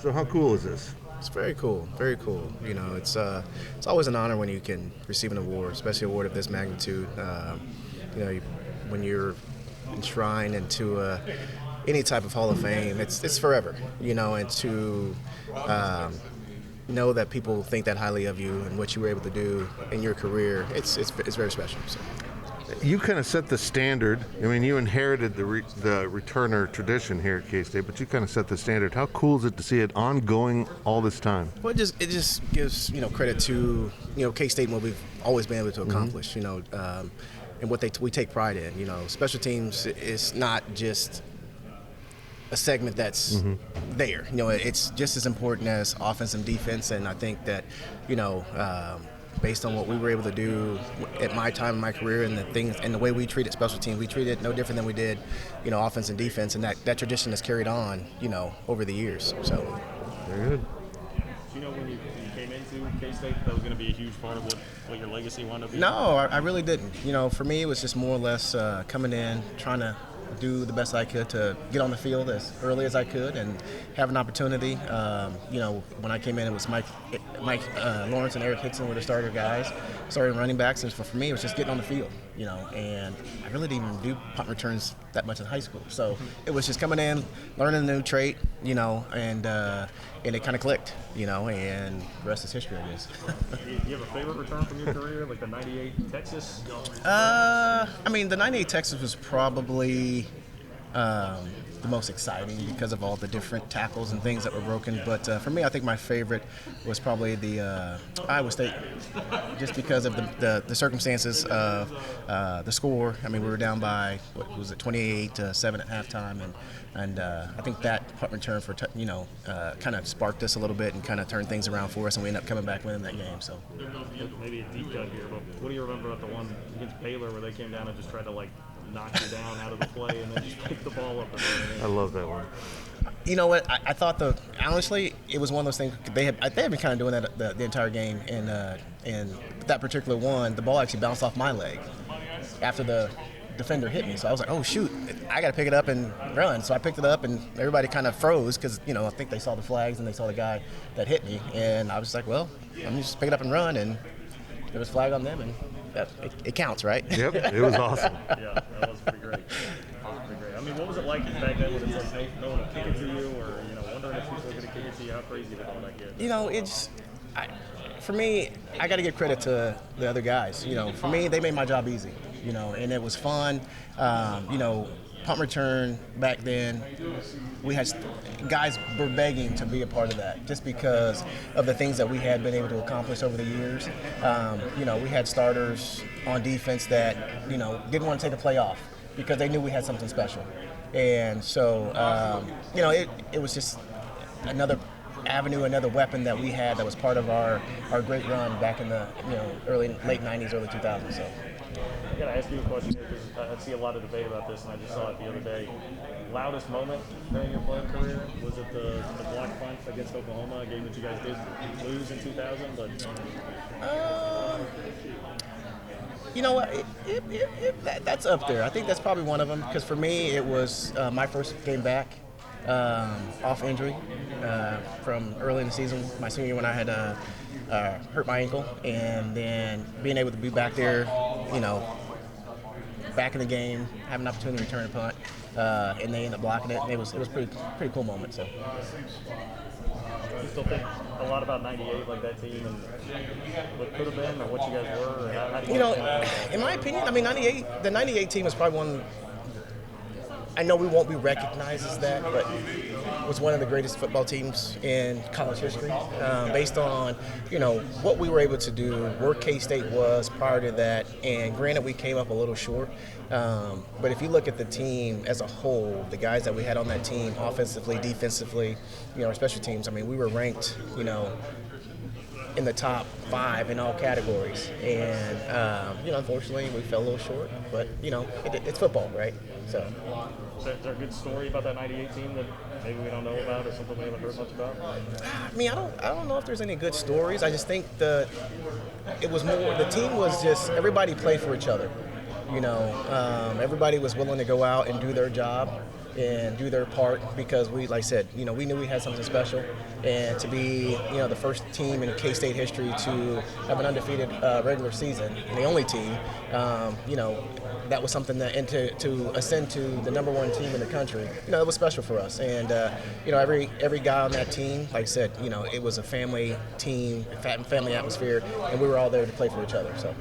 So how cool is this? It's very cool, very cool. You know, it's always an honor when you can receive an award, especially an award of this magnitude. When you're enshrined into any type of Hall of Fame, it's forever. You know, and to know that people think that highly of you and what you were able to do in your career, it's very special. So. You kind of set the standard. I mean, you inherited the returner tradition here at K-State, but you kind of set the standard. How cool is it to see it ongoing all this time? Well, it just gives credit to K-State and what we've always been able to accomplish. And what we take pride in. Special teams is not just a segment that's there. It's just as important as offense and defense, and I think that based on what we were able to do at my time in my career and the things and the way we treated special teams, we treated it no different than we did, offense and defense, and that tradition has carried on, over the years. So. Very good. Do you know when you came into K-State that was going to be a huge part of what your legacy wound up being? No, I really didn't. For me, it was just more or less coming in, trying to do the best I could to get on the field as early as I could and have an opportunity. When I came in, it was Mike Lawrence and Eric Hickson were the starter guys, starting running backs, and for me, it was just getting on the field. And I really didn't even do punt returns that much in high school. So it was just coming in, learning a new trait, and it kind of clicked, and the rest is history, I guess. Do you have a favorite return from your career, like the '98 Texas? The '98 Texas was probably the most exciting because of all the different tackles and things that were broken. But for me, I think my favorite was probably the Iowa State, just because of the circumstances of the score. We were down by, 28-7 at halftime, and I think that punt return for kind of sparked us a little bit and kind of turned things around for us, and we ended up coming back winning that game. So maybe a deep cut here, but what do you remember about the one against Baylor where they came down and just tried to knock you down out of the play and then just pick the ball up? I love that one. You know what? I thought honestly, it was one of those things. They had been kind of doing that the entire game, and that particular one, the ball actually bounced off my leg after the defender hit me. So I was like, oh shoot, I got to pick it up and run. So I picked it up, and everybody kind of froze because I think they saw the flags and they saw the guy that hit me, and I was like, well, I'm just pick it up and run, and there was a flag on them, and it counts, right? Yep, it was awesome. Yeah, that was pretty great. What was it like back then when it's like no one would kick it to you, or wondering if people were going to kick it to you? How crazy did all that get? For me, I got to give credit to the other guys. For me, they made my job easy. And it was fun. Punt return back then, we had guys were begging to be a part of that just because of the things that we had been able to accomplish over the years. We had starters on defense that didn't want to take a play off because they knew we had something special, and so it was just another avenue, another weapon that we had that was part of our great run back in the late '90s, early 2000s. So. I got to ask you a question here because I see a lot of debate about this, and I just saw it the other day. Loudest moment during your playing career? Was it the block punt against Oklahoma, a game that you guys did lose in 2000? But you know what? That's up there. I think that's probably one of them because for me it was my first game back off injury from early in the season, my senior year when I had hurt my ankle, and then being able to be back there, back in the game, have an opportunity to return a punt, and they ended up blocking it. And it was pretty cool moment. So. You still think a lot about '98, like that team, and what could have been, or what you guys were, or how do you in my opinion, the '98 team was probably one. I know we won't be recognized as that, but it was one of the greatest football teams in college history, based on what we were able to do, where K-State was prior to that, and granted we came up a little short, but if you look at the team as a whole, the guys that we had on that team, offensively, defensively, our special teams, we were ranked, in the top 5 in all categories, and unfortunately we fell a little short, but it's football, right? So. Is there a good story about that '98 team that maybe we don't know about, or something we haven't heard much about? I don't know if there's any good stories. I just think it was more, the team was just, everybody played for each other. Everybody was willing to go out and do their job. and do their part because we, like I said, we knew we had something special, and to be, the first team in K-State history to have an undefeated regular season, and the only team, that was something that, and to ascend to the #1 team in the country, it was special for us. And every guy on that team, like I said, it was a family team, family atmosphere, and we were all there to play for each other. So.